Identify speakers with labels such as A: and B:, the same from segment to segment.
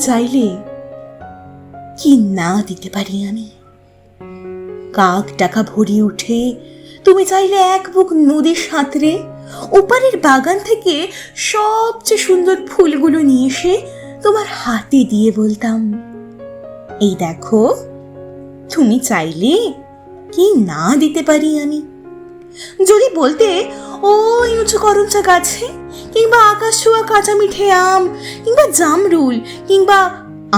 A: চাইলে কি না দিতে পারি আমি। কাক টাকা ভরিয়ে উঠে তুমি চাইলে এক বুক নদী সাঁতরে ওপারের বাগান থেকে সবচেয়ে সুন্দর ফুলগুলো নিয়ে এসে তোমার হাতে দিয়ে বলতাম, এই দেখো, তুমি চাইলে কি না দিতে পারি আমি। যদি বলতে ওই উঁচু করমচা গাছে, কিংবা আকাশ ছোঁয়া কাঁচা মিঠে আম, কিংবা জামরুল, কিংবা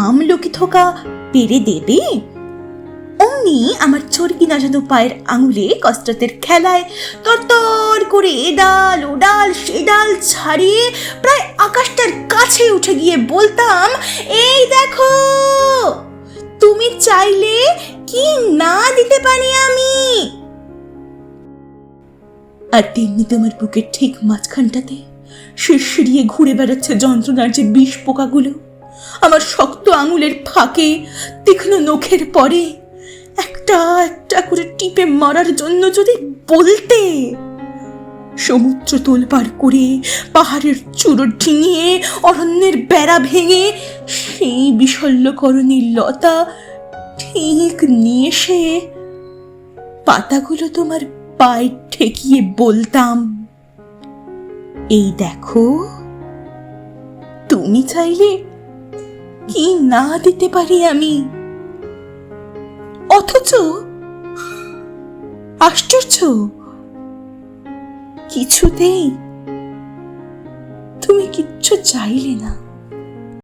A: আমলকি থোকা পেরে দেবে, অমনি আমার চরকি নাচানো পায়ের আঙুলে কসরতের খেলায় তরতর করে এ ডাল ও ডাল সে ডাল ছাড়িয়ে প্রায় আকাশটার কাছে উঠে গিয়ে বলতাম, এই দেখো, তুমি চাইলে কি না দিতে পারি আমি। আর তেমনি তোমার বুকের ঠিক মাঝখানটাতে শিরশিরিয়ে ঘুরে বেড়াচ্ছে যন্ত্রণার যে বিষ পোকাগুলো আমার শক্ত আঙুলের ফাঁকে তীক্ষ্ণ নখের পরে একটা একটা করে টিপে মারার জন্য যদি বলতে, সমুদ্র তোলপাড় করে পাহাড়ের চূড়ো ডিঙিয়ে অরণ্যের বেড়া ভেঙে সেই বিশল্যকরণী লতা ঠিক নিয়ে এসে পাতাগুলো তোমার পায়ে ঠেকিয়ে বলতাম, এই দেখো, তুমি চাইলে কি না দিতে পারি আমি। অথচ আশ্চর্য, কিছুতেই তুমি কিচ্ছু চাইলে না।